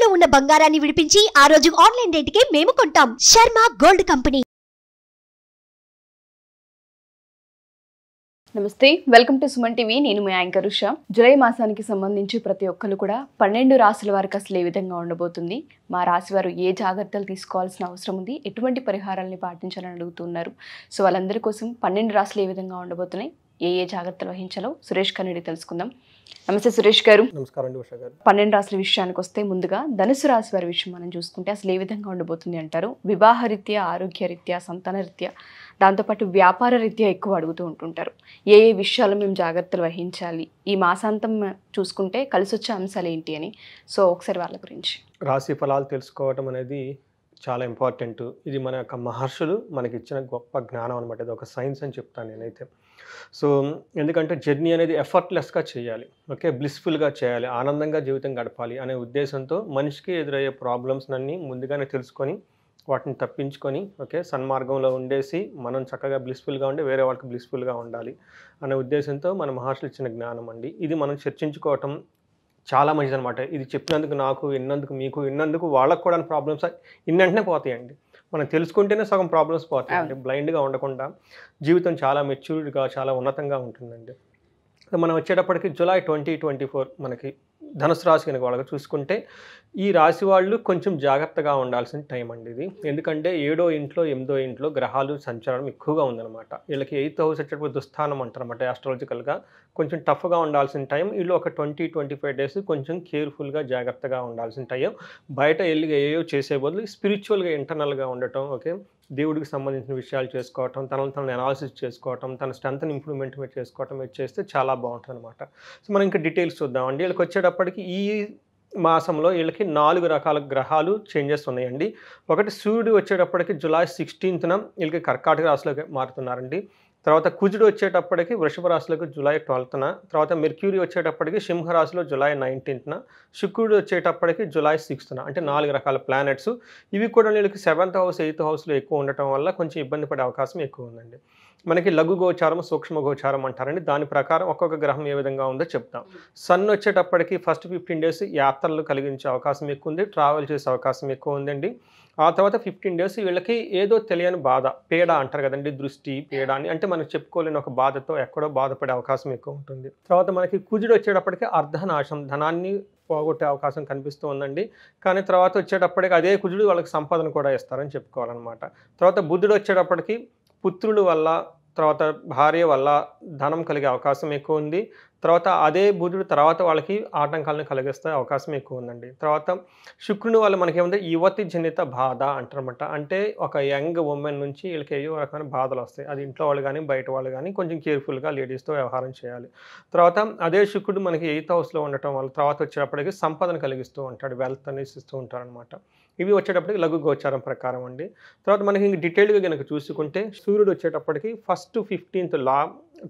తాకట్టులో ఉన్న బంగారాన్ని విడిపించి ఆ రోజు ఆన్లైన్ రేటుకే మేము కొంటాం. Sharma gold company. నమస్తే, వెల్కమ్ టు సుమన్ టీవీ. నేను మీ యాంకర్ ఉషా. జూలై మాసానికి సంబంధించి ప్రతి ఒక్కరు కూడా 12 రాశుల వారికి అసలు ఏ విధంగా ఉండబోతుంది, మా రాశి వారు ఏ జాగ్రత్తలు తీసుకోవాల్సిన అవసరం ఉంది, ఎటువంటి పరిహారాలని పాటించాలని అడుగుతున్నారు. సో వాళ్ళందరి కోసం 12 రాశులు ఏ విధంగా ఉండబోతున్నాయి, ఏ జాగ్రత్తలు వహించాలో సురేష్ గారిని తెలుసుకుందాం. నమస్తే సురేష్ గారు. నమస్కారం అండి ఉషా గారు. 12 రాశుల విషయానికి వస్తే ముందుగా ధనుసు రాశి వారి విషయం మనం చూసుకుంటే అసలు ఏ విధంగా ఉండబోతుంది అంటారు? వివాహ రీత్యా, ఆరోగ్య రీత్యా, సంతాన రీత్యా, దాంతోపాటు వ్యాపార రీత్యా ఎక్కువ అడుగుతూ ఉంటుంటారు. ఏ విషయాలు మేము జాగ్రత్తలు వహించాలి, ఈ మాసాంతం చూసుకుంటే కలిసి వచ్చే అంశాలు ఏంటి అని. సో ఒకసారి వాళ్ళ గురించి. రాశి ఫలాలు తెలుసుకోవటం అనేది చాలా ఇంపార్టెంట్. ఇది మన యొక్క మహర్షులు మనకి ఇచ్చిన గొప్ప జ్ఞానం అనమాట. ఇది ఒక సైన్స్ అని చెప్తాను నేనైతే. సో ఎందుకంటే జర్నీ అనేది ఎఫర్ట్లెస్గా చేయాలి, ఓకే, బ్లిస్ఫుల్గా చేయాలి, ఆనందంగా జీవితం గడపాలి అనే ఉద్దేశంతో మనిషికి ఎదురయ్యే ప్రాబ్లమ్స్ అన్నీ ముందుగానే తెలుసుకొని వాటిని తప్పించుకొని, ఓకే, సన్మార్గంలో ఉండేసి మనం చక్కగా బ్లిస్ఫుల్గా ఉండి వేరే వాళ్ళకి బ్లిస్ఫుల్గా ఉండాలి అనే ఉద్దేశంతో మన మహర్షులు ఇచ్చిన జ్ఞానం అండి. ఇది మనం చర్చించుకోవటం చాలా మంచిదన్నమాట. ఇది చెప్పినందుకు నాకు, విన్నందుకు మీకు, విన్నందుకు వాళ్ళకు కూడా ప్రాబ్లమ్స్ ఇన్నంటనే పోతాయండి. మనం తెలుసుకుంటేనే సగం ప్రాబ్లమ్స్ పోతాయండి. బ్లైండ్గా ఉండకుండా జీవితం చాలా మెచ్యూర్డ్గా, చాలా ఉన్నతంగా ఉంటుందండి. మనం వచ్చేటప్పటికి జూలై 2024 మనకి ధనుసు రాశి కనుక వాళ్ళకి చూసుకుంటే ఈ రాశి వాళ్ళు కొంచెం జాగ్రత్తగా ఉండాల్సిన టైం అండి ఇది. ఎందుకంటే 7వ ఇంట్లో 8వ ఇంట్లో గ్రహాలు సంచారం ఎక్కువగా ఉందన్నమాట. వీళ్ళకి 8th హౌస్ వచ్చేటప్పుడు దుస్థానం అంటారన్నమాట ఆస్ట్రాలజికల్గా. కొంచెం టఫ్గా ఉండాల్సిన టైం. వీళ్ళు ఒక 20-25 డేస్ కొంచెం కేర్ఫుల్గా జాగ్రత్తగా ఉండాల్సిన టైం. బయట వెళ్ళి ఏయో చేసే బదులు స్పిరిచువల్గా ఇంటర్నల్గా ఉండటం, ఓకే, దేవుడికి సంబంధించిన విషయాలు చేసుకోవటం, తనను అనాలిసిస్ చేసుకోవటం, తన స్ట్రెంత్ని ఇంప్రూవ్మెంట్ చేసుకోవటం చేస్తే చాలా బాగుంటుంది అనమాట. సో మనం ఇంకా డీటెయిల్స్ చూద్దామండి. వీళ్ళకి వచ్చేటప్పటికి ఈ మాసంలో వీళ్ళకి 4 రకాల గ్రహాలు చేంజెస్ ఉన్నాయండి. ఒకటి సూర్యుడు వచ్చేటప్పటికి జూలై 16న వీళ్ళకి కర్కాటక రాశిలోకి మారుతున్నారండి. తర్వాత కుజుడు వచ్చేటప్పటికి వృషభ రాశిలోకి జూలై 12న, తర్వాత మెర్క్యూరీ వచ్చేటప్పటికి సింహరాశిలో జూలై 19న, శుక్రుడు వచ్చేటప్పటికి జూలై 6న. అంటే 4 రకాల ప్లానెట్స్. ఇవి కూడా వీళ్ళకి 7th హౌస్ 8th హౌస్లో ఎక్కువ ఉండటం వల్ల కొంచెం ఇబ్బంది పడే అవకాశం ఎక్కువ ఉందండి. మనకి లఘు గోచారం, సూక్ష్మ గోచారం అంటారండి. దాని ప్రకారం ఒక్కొక్క గ్రహం ఏ విధంగా ఉందో చెప్తాం. సన్ వచ్చేటప్పటికి ఫస్ట్ 15 డేస్ యాత్రలు కలిగించే అవకాశం ఎక్కువ ఉంది, ట్రావెల్ చేసే అవకాశం ఎక్కువ ఉందండి. ఆ తర్వాత 15 డేస్ వీళ్ళకి ఏదో తెలియని బాధ, పీడ అంటారు కదండి, దృష్టి పీడ అని, అంటే మనం చెప్పుకోలేని ఒక బాధతో ఎక్కడో బాధపడే అవకాశం ఎక్కువ ఉంటుంది. తర్వాత మనకి కుజుడు వచ్చేటప్పటికి అర్ధనాశం, ధనాన్ని పోగొట్టే అవకాశం కనిపిస్తూ ఉందండి. కానీ తర్వాత వచ్చేటప్పటికి అదే కుజుడు వాళ్ళకి సంపదను కూడా ఇస్తారని చెప్పుకోవాలన్నమాట. తర్వాత బుధుడు వచ్చేటప్పటికి పుత్రుల వల్ల, తర్వాత భార్య వల్ల ధనం కలిగే అవకాశం ఎక్కువ ఉంది. తర్వాత అదే బుధుడు తర్వాత వాళ్ళకి ఆటంకాలను కలిగిస్తే అవకాశం ఎక్కువ ఉందండి. తర్వాత శుక్రుని వల్ల మనకేముంది, యువతి జనిత బాధ అంటారన్నమాట. అంటే ఒక యంగ్ ఉమెన్ నుంచి వీళ్ళకి ఏవో రకమైన బాధలు వస్తాయి. అది ఇంట్లో వాళ్ళు కానీ బయట వాళ్ళు కానీ కొంచెం కేర్ఫుల్గా లేడీస్తో వ్యవహారం చేయాలి. తర్వాత అదే శుక్రుడు మనకి 8th హౌస్లో ఉండటం వల్ల తర్వాత వచ్చేటప్పటికి సంపదను కలిగిస్తూ ఉంటాడు, వెల్త్ అనేసి ఇస్తూ ఉంటారనమాట. ఇవి వచ్చేటప్పటికి లఘు గోచారం ప్రకారం అండి. తర్వాత మనకి ఇంక డీటెయిల్గా కనుక చూసుకుంటే సూర్యుడు వచ్చేటప్పటికి ఫస్ట్ 15th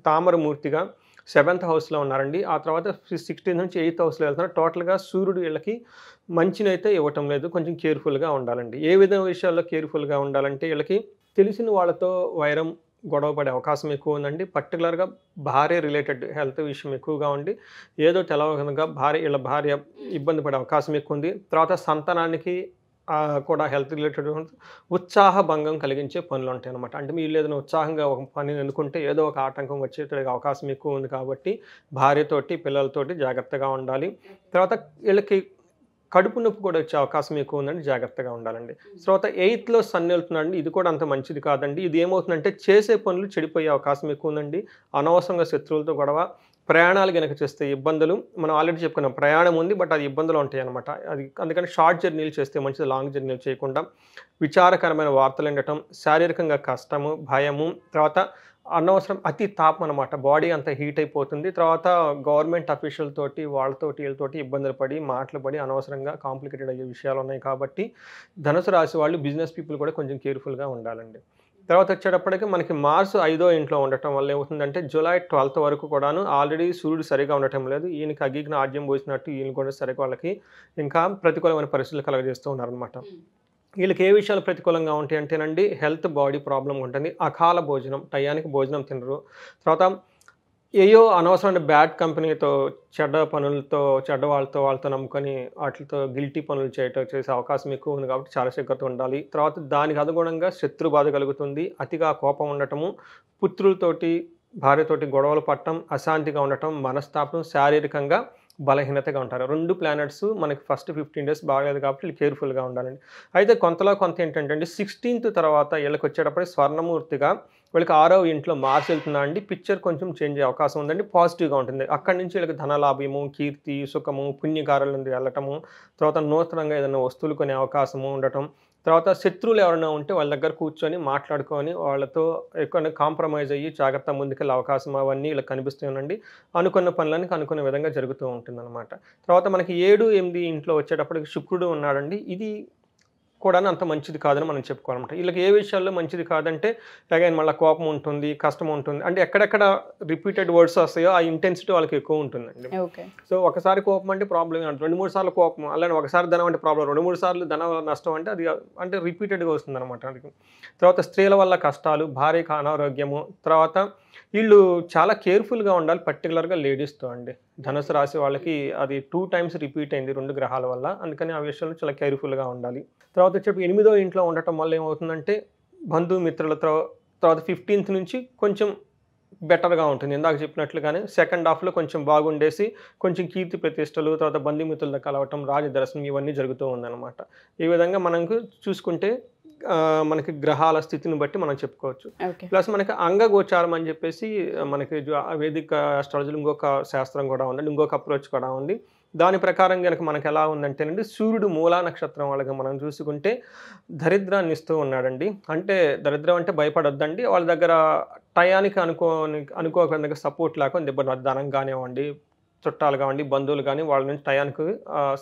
తామరమూర్తిగా 7th హౌస్లో ఉన్నారండి. ఆ తర్వాత 16th నుంచి 8th హౌస్లో వెళ్తున్నారు. టోటల్గా సూర్యుడు వీళ్ళకి మంచినైతే ఇవ్వటం లేదు, కొంచెం కేర్ఫుల్గా ఉండాలండి. ఏ విధమైన విషయాల్లో కేర్ఫుల్గా ఉండాలంటే వీళ్ళకి తెలిసిన వాళ్ళతో వైరం, గొడవ పడే అవకాశం ఎక్కువ ఉందండి. పర్టికులర్గా భార్య రిలేటెడ్ హెల్త్ విషయం ఎక్కువగా ఉండి ఏదో తెలవకనుక వీళ్ళ భార్య ఇబ్బంది పడే అవకాశం ఎక్కువ ఉంది. తర్వాత సంతానానికి కూడా హెల్త్ రిలేటెడ్ ఉత్సాహ భంగం కలిగించే పనులు ఉంటాయి అన్నమాట. అంటే మీరు ఏదైనా ఉత్సాహంగా ఒక పని అనుకుంటే ఏదో ఒక ఆటంకం వచ్చేటట్టుగా అవకాశం ఎక్కువ ఉంది కాబట్టి భార్యతోటి, పిల్లలతోటి జాగ్రత్తగా ఉండాలి. తర్వాత వీళ్ళకి కడుపు నొప్పి కూడా వచ్చే అవకాశం ఎక్కువ ఉందండి, జాగ్రత్తగా ఉండాలండి. తర్వాత 8th సన్ వెళ్తున్నాడండి. ఇది కూడా అంత మంచిది కాదండి. ఇది ఏమవుతుందంటే చేసే పనులు చెడిపోయే అవకాశం ఎక్కువ ఉందండి. అనవసరంగా శత్రువులతో గొడవ, ప్రయాణాలు కనుక చేస్తే ఇబ్బందులు. మనం ఆల్రెడీ చెప్పుకున్నాం, ప్రయాణం ఉంది బట్ అది ఇబ్బందులు ఉంటాయి అనమాట. అది అందుకని షార్ట్ జర్నీలు చేస్తే మంచిది, లాంగ్ జర్నీలు చేయకుండా. విచారకరమైన వార్తలు వినటం, శారీరకంగా కష్టము, భయము, తర్వాత అనవసరం అతి తాపం అనమాట. బాడీ అంత హీట్ అయిపోతుంది. తర్వాత గవర్నమెంట్ అఫీషియల్ తోటి వీళ్ళతోటి ఇబ్బందులు పడి, మాటలు పడి అనవసరంగా కాంప్లికేటెడ్ అయ్యే విషయాలు ఉన్నాయి. కాబట్టి ధనుసు రాశి వాళ్ళు, బిజినెస్ పీపుల్ కూడా కొంచెం కేర్ఫుల్గా ఉండాలండి. తర్వాత వచ్చేటప్పటికి మనకి మార్స్ 5వ ఇంట్లో ఉండటం వల్ల ఏమవుతుందంటే జూలై 12th వరకు కూడాను ఆల్రెడీ సూర్యుడు సరిగా ఉండటం లేదు. ఈయనకి అగ్గికి ఆజ్యం పోసినట్టు ఈయన కూడా సరిగా వాళ్ళకి ఇంకా ప్రతికూలమైన పరిస్థితులు కలగజేస్తూ ఉన్నారనమాట. వీళ్ళకి ఏ విషయాలు ప్రతికూలంగా ఉంటాయి అంటేనండి, హెల్త్, బాడీ ప్రాబ్లం ఉంటుంది. అకాల భోజనం, టయానికి భోజనం తినరు. తర్వాత ఏయో అనవసరమైన బ్యాడ్ కంపెనీతో చెడ్డ పనులతో చెడ్డ వాళ్ళతో నమ్ముకొని వాటితో గిల్టీ పనులు చేసే అవకాశం ఎక్కువ ఉంది కాబట్టి చాలా జాగ్రత్తగా ఉండాలి. తర్వాత దానికి అనుగుణంగా శత్రు బాధ కలుగుతుంది, అతిగా కోపం ఉండటము, పుత్రులతోటి భార్యతోటి గొడవలు పడటం, అశాంతిగా ఉండటం, మనస్తాపం, శారీరకంగా బలహీనతగా ఉంటారు. 2 ప్లానెట్స్ మనకి ఫస్ట్ 15 డేస్ బాగలేదు కాబట్టి వీళ్ళు కేర్ఫుల్గా ఉండాలండి. అయితే కొంతలో కొంత ఏంటంటే అండి 16th తర్వాత వీళ్ళకి వచ్చేటప్పటికి స్వర్ణమూర్తిగా వీళ్ళకి 6వ ఇంట్లో మార్చి వెళ్తున్నా అండి, పిక్చర్ కొంచెం చేంజ్ అయ్యే అవకాశం ఉందండి, పాజిటివ్గా ఉంటుంది. అక్కడి నుంచి వీళ్ళకి ధనలాభ్యము, కీర్తి, సుఖము, పుణ్యకార్యాల నుండి వెళ్ళటము, తర్వాత నూతనంగా ఏదైనా వస్తువులు కొనే అవకాశము ఉండటం, తర్వాత శత్రువులు ఎవరైనా ఉంటే వాళ్ళ దగ్గర కూర్చొని మాట్లాడుకొని వాళ్ళతో ఎక్కువ కాంప్రమైజ్ అయ్యి జాగ్రత్త ముందుకెళ్ళే అవకాశం అవన్నీ ఇలా కనిపిస్తున్నాయండి. అనుకున్న పనులన్నీ అనుకున్న విధంగా జరుగుతూ ఉంటుందన్నమాట. తర్వాత మనకి 7, 8 ఇంట్లో వచ్చేటప్పటికి శుక్రుడు ఉన్నాడండి. ఇది కూడా అంత మంచిది కాదని మనం చెప్పుకోవాలన్నమాట. వీళ్ళకి ఏ విషయాల్లో మంచిది కాదంటే అగైన్ మళ్ళీ కోపం ఉంటుంది, కష్టం ఉంటుంది, అంటే ఎక్కడెక్కడ రిపీటెడ్ వర్డ్స్ వస్తాయో ఆ ఇంటెన్సిటీ వాళ్ళకి ఎక్కువ ఉంటుందండి. సో ఒకసారి కోపం అంటే ప్రాబ్లం, 2-3 సార్లు కోపం, అలానే ఒకసారి ధనం అంటే ప్రాబ్లం, 2-3 సార్లు ధన నష్టం అంటే అది అంటే రిపీటెడ్గా వస్తుంది అనమాట. తర్వాత స్త్రీల వల్ల కష్టాలు, భార్యకు అనారోగ్యము, తర్వాత వీళ్ళు చాలా కేర్ఫుల్గా ఉండాలి, పర్టికులర్గా లేడీస్తో అండి. ధనుసు రాశి వాళ్ళకి అది 2 times రిపీట్ అయింది 2 గ్రహాల వల్ల, అందుకని ఆ విషయంలో చాలా కేర్ఫుల్గా ఉండాలి. తర్వాత వచ్చి 8వ ఇంట్లో ఉండటం వల్ల ఏమవుతుందంటే బంధుమిత్రులతో, తర్వాత 15th నుంచి కొంచెం బెటర్గా ఉంటుంది. ఇందాక చెప్పినట్లుగానే సెకండ్ హాఫ్లో కొంచెం బాగుండేసి కొంచెం కీర్తి ప్రతిష్టలు, తర్వాత బంధుమిత్రులతో కలవటం, రాజదర్శనం ఇవన్నీ జరుగుతూ ఉందన్నమాట. ఈ విధంగా మనకు చూసుకుంటే మనకి గ్రహాల స్థితిని బట్టి మనం చెప్పుకోవచ్చు. ప్లస్ మనకి అంగగోచారం అని చెప్పేసి మనకి వేదిక అస్ట్రాలజీలో ఇంకొక శాస్త్రం కూడా ఉందండి, ఇంకొక అప్రోచ్ కూడా ఉంది. దాని ప్రకారం కనుక మనకు ఎలా ఉందంటేనండి, సూర్యుడు మూలా నక్షత్రం వాళ్ళకి మనం చూసుకుంటే దరిద్రాన్ని ఇస్తూ ఉన్నాడండి. అంటే దరిద్రం అంటే భయపడొద్దండి, వాళ్ళ దగ్గర టయానికి అనుకోకుండా సపోర్ట్ లేకుండా ధనం కానివ్వండి, చుట్టాలు కావండి, బంధువులు కానీ వాళ్ళ నుంచి టయానికి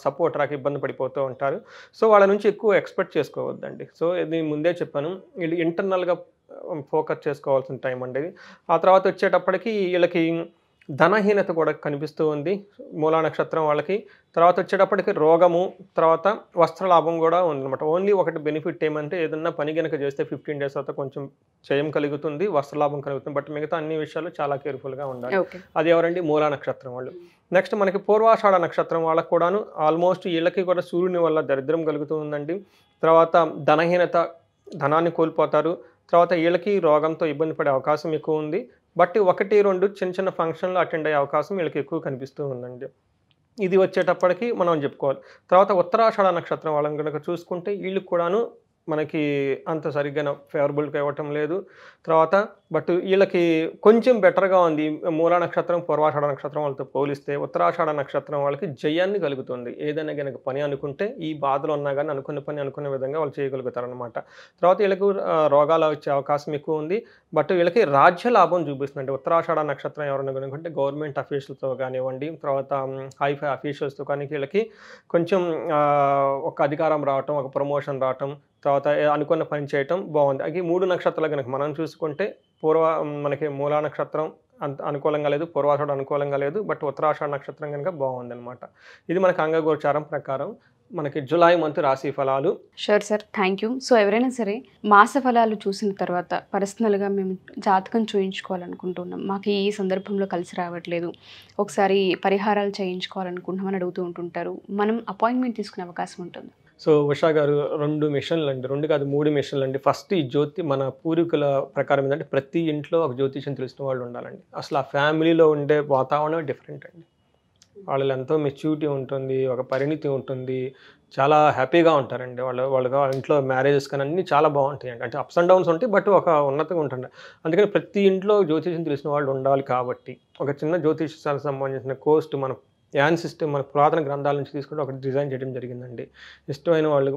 సపోర్ట్ రాక ఇబ్బంది పడిపోతూ ఉంటారు. సో వాళ్ళ నుంచి ఎక్కువ ఎక్స్పెక్ట్ చేసుకోవద్దండి. సో ఇది ముందే చెప్పాను, వీళ్ళు ఇంటర్నల్గా ఫోకస్ చేసుకోవాల్సిన టైం అండి. ఆ తర్వాత వచ్చేటప్పటికి వీళ్ళకి ధనహీనత కూడా కనిపిస్తూ ఉంది మూలా నక్షత్రం వాళ్ళకి. తర్వాత వచ్చేటప్పటికి రోగము, తర్వాత వస్త్రలాభం కూడా ఉందన్నమాట. ఓన్లీ ఒకటి బెనిఫిట్ ఏమంటే ఏదన్నా పని కనుక చేస్తే 15 డేస్ తర్వాత కొంచెం జయం కలుగుతుంది, వస్త్రలాభం కలుగుతుంది. బట్ మిగతా అన్ని విషయాలు చాలా కేర్ఫుల్గా ఉండాలి. అది ఎవరండి? మూలా నక్షత్రం వాళ్ళు. నెక్స్ట్ మనకి పూర్వాషాఢ నక్షత్రం వాళ్ళకు కూడాను ఆల్మోస్ట్ వీళ్ళకి కూడా సూర్యుని వల్ల దరిద్రం కలుగుతూ ఉందండి. తర్వాత ధనహీనత, ధనాన్ని కోల్పోతారు. తర్వాత వీళ్ళకి రోగంతో ఇబ్బంది పడే అవకాశం ఎక్కువ ఉంది. బట్ 1-2 చిన్న చిన్న ఫంక్షన్లు అటెండ్ అయ్యే అవకాశం వీళ్ళకి ఎక్కువ కనిపిస్తూ ఉందండి. ఇది వచ్చేటప్పటికి మనం చెప్పుకోవాలి. తర్వాత ఉత్తరాషాఢ నక్షత్రం వాళ్ళని కనుక చూసుకుంటే వీళ్ళకి కూడాను మనకి అంత సరిగ్గా ఫేవరబుల్గా ఇవ్వటం లేదు. తర్వాత బట్ వీళ్ళకి కొంచెం బెటర్గా ఉంది మూలా నక్షత్రం, పూర్వాషాఢ నక్షత్రం వాళ్ళతో పోలిస్తే. ఉత్తరాషాఢ నక్షత్రం వాళ్ళకి జయాన్ని కలుగుతుంది. ఏదైనా కనుక పని అనుకుంటే ఈ బాధలు ఉన్నా కానీ అనుకున్న పని అనుకునే విధంగా వాళ్ళు చేయగలుగుతారనమాట. తర్వాత వీళ్ళకు రోగాలు వచ్చే అవకాశం ఎక్కువ ఉంది. బట్ వీళ్ళకి రాజ్య లాభం చూపిస్తుంది. ఉత్తరాషాఢ నక్షత్రం ఎవరైనా కనుకుంటే గవర్నమెంట్ అఫీషియల్స్తో కానివ్వండి, తర్వాత హైఫై అఫీషియల్స్తో కానీ వీళ్ళకి కొంచెం ఒక అధికారం రావటం, ఒక ప్రమోషన్ రావటం, తర్వాత అనుకున్న పని చేయటం బాగుంది. అది 3 నక్షత్రాలు కనుక మనం చూసుకుంటే మనకి మూలా నక్షత్రం అంత అనుకూలంగా లేదు, పూర్వాషాఢ అనుకూలంగా లేదు, బట్ ఉత్తరాషాఢ నక్షత్రం కనుక బాగుందన్నమాట. ఇది మనకి అంగగోచారం ప్రకారం మనకి జూలై మంత్ రాశి ఫలాలు. Sure sir, thank you. So ఎవరైనా సరే మాస ఫలాలు చూసిన తర్వాత పర్సనల్గా మేము జాతకం చూయించుకోవాలనుకుంటున్నాం, మాకు ఈ సందర్భంలో కలిసి రావట్లేదు, ఒకసారి పరిహారాలు చేయించుకోవాలనుకుంటున్నామని అడుగుతూ ఉంటుంటారు, మనం అపాయింట్మెంట్ తీసుకునే అవకాశం ఉంటుంది? సో ఉషా గారు 2 మిషన్లు అండి, 2 కాదు 3 మిషన్లు అండి. ఫస్ట్ ఈ జ్యోతి మన పూర్వీకుల ప్రకారం ఏంటంటే ప్రతి ఇంట్లో ఒక జ్యోతిషం తెలిసిన వాళ్ళు ఉండాలండి. అసలు ఆ ఫ్యామిలీలో ఉండే వాతావరణం డిఫరెంట్ అండి. వాళ్ళలో ఎంతో మెచ్యూరిటీ ఉంటుంది, ఒక పరిణితి ఉంటుంది, చాలా హ్యాపీగా ఉంటారండి. వాళ్ళ ఇంట్లో మ్యారేజెస్ కానీ అన్నీ చాలా బాగుంటాయండి. అంటే అప్స్ అండ్ డౌన్స్ ఉంటాయి, బట్ ఒక ఉన్నతంగా ఉంటుంది. అందుకని ప్రతి ఇంట్లో జ్యోతిషం తెలిసిన వాళ్ళు ఉండాలి. కాబట్టి ఒక చిన్న జ్యోతిషానికి సంబంధించిన కోర్స్ మన యాన్ సిస్టమ్ మన పురాతన గ్రంథాల నుంచి తీసుకుంటే ఒకటి డిజైన్ చేయడం జరిగిందండి. ఇష్టమైన వాళ్ళు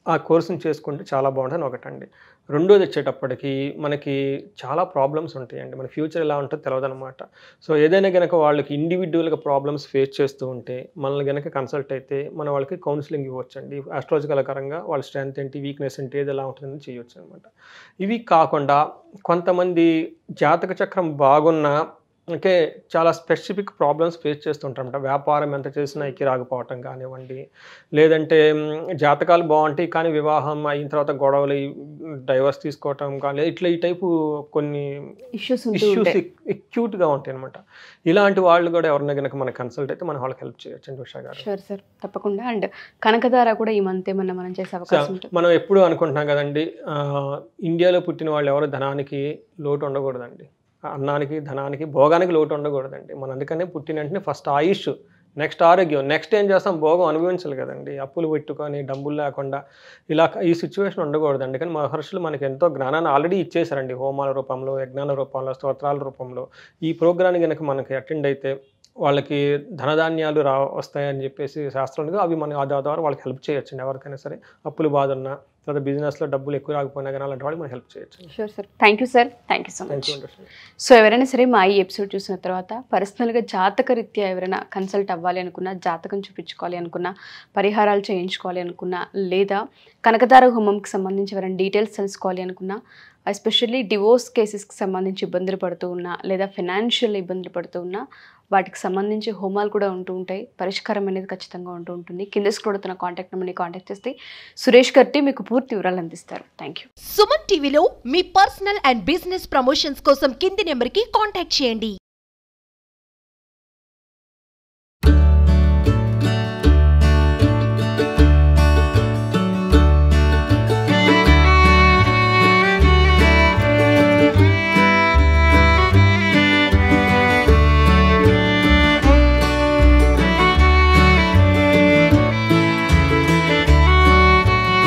ఆ కోర్సుని చేసుకుంటే చాలా బాగుంటుంది ఒకటండి. రెండోది వచ్చేటప్పటికి మనకి చాలా ప్రాబ్లమ్స్ ఉంటాయండి. మన ఫ్యూచర్ ఎలా ఉంటుందో తెలియదన్నమాట. సో ఏదైనా కనుక వాళ్ళకి ఇండివిజువల్గా ప్రాబ్లమ్స్ ఫేస్ చేస్తూ ఉంటే మనల్ని కనుక కన్సల్ట్ అయితే మన వాళ్ళకి కౌన్సిలింగ్ ఇవ్వచ్చండి. ఆస్ట్రాలజికల్ పరంగా వాళ్ళ స్ట్రెంత్ ఏంటి, వీక్నెస్ ఏంటి, ఏది ఎలా ఉంటుందని చేయొచ్చు అనమాట. ఇవి కాకుండా కొంతమంది జాతక చక్రం బాగున్నా అంటే చాలా స్పెసిఫిక్ ప్రాబ్లమ్స్ ఫేస్ చేస్తుంటారన్నమాట. వ్యాపారం ఎంత చేసినా ఎక్కి రాకపోవటం కానివ్వండి, లేదంటే జాతకాలు బాగుంటాయి కానీ వివాహం అయిన తర్వాత గొడవలు, డైవర్స్ తీసుకోవటం కానీ ఇట్లా ఈ టైపు కొన్ని ఇష్యూస్ ఎక్యూట్గా ఉంటాయి అనమాట. ఇలాంటి వాళ్ళు కూడా ఎవరిన కనుక మనకు కన్సల్ట్ అయితే మనం వాళ్ళకి హెల్ప్ చేయొచ్చు ఉషా గారు. షూర్ సార్, తప్పకుండా. అండ్ కనకధార కూడా ఈ మంత్ ఏమన్నా మనం చేసే అవకాశం ఉంటుంది? మనం ఎప్పుడు అనుకుంటున్నాం కదండి, ఇండియాలో పుట్టిన వాళ్ళు ఎవరు ధనానికి లోటు ఉండకూడదండి, అన్నానికి ధనానికి భోగానికి లోటు ఉండకూడదండి. మనం అందుకనే పుట్టిన వెంటనే ఫస్ట్ ఆయుష్, నెక్స్ట్ ఆరోగ్యం, నెక్స్ట్ ఏం చేస్తాం, భోగం అనుభవించాలి కదండి. అప్పులు పెట్టుకొని డబ్బులు లేకుండా ఇలా ఈ సిచ్యువేషన్ ఉండకూడదండి. కానీ మహర్షులు మనకి ఎంతో జ్ఞానాన్ని ఆల్రెడీ ఇచ్చేసారండి, హోమాల రూపంలో, యజ్ఞాల రూపంలో, స్తోత్రాల రూపంలో. ఈ ప్రోగ్రాన్ని కనుక మనకి అటెండ్ అయితే వాళ్ళకి ధనధాన్యాలు వస్తాయని చెప్పేసి శాస్త్రాలు, అవి మన ఆ ద్వారా వాళ్ళకి హెల్ప్ చేయొచ్చండి. ఎవరికైనా సరే అప్పులు బాధ ఉన్నా, తర్వాత బిజినెస్లో డబ్బులు ఎక్కువ రాకపోయినా కానీ అలాంటి వాళ్ళకి మనం హెల్ప్ చేయొచ్చు. Sure sir, thank you sir, thank you so much. So ఎవరైనా సరే మా ఈ ఎపిసోడ్ చూసిన తర్వాత పర్సనల్గా జాతక రీత్యా ఎవరైనా కన్సల్ట్ అవ్వాలి అనుకున్నా, జాతకం చూపించుకోవాలి అనుకున్నా, పరిహారాలు చేయించుకోవాలి అనుకున్నా, లేదా కనకధార హోమంకి సంబంధించి ఎవరైనా డీటెయిల్స్ తెలుసుకోవాలి అనుకున్నా, ఎస్పెషల్లీ డివోర్స్ కేసెస్కి సంబంధించి ఇబ్బందులు పడుతూ ఉన్నా, లేదా ఫినాన్షియల్ ఇబ్బందులు పడుతూ ఉన్నా, వాటికి సంబంధించి హోమాలు కూడా ఉంటూ ఉంటాయి. పరిష్కారం అనేది ఖచ్చితంగా ఉంటుంది. కింద స్క్రోల్ అవుతున్న కాంటాక్ట్ నెంబర్ని కాంటాక్ట్ చేస్తే సురేష్ గట్టి మీకు పూర్తి వివరాలు అందిస్తారు. Thank you. సుమన్ టీవీలో మీ పర్సనల్ అండ్ బిజినెస్ ప్రమోషన్స్ కోసం కింది నెంబర్కి కాంటాక్ట్ చేయండి.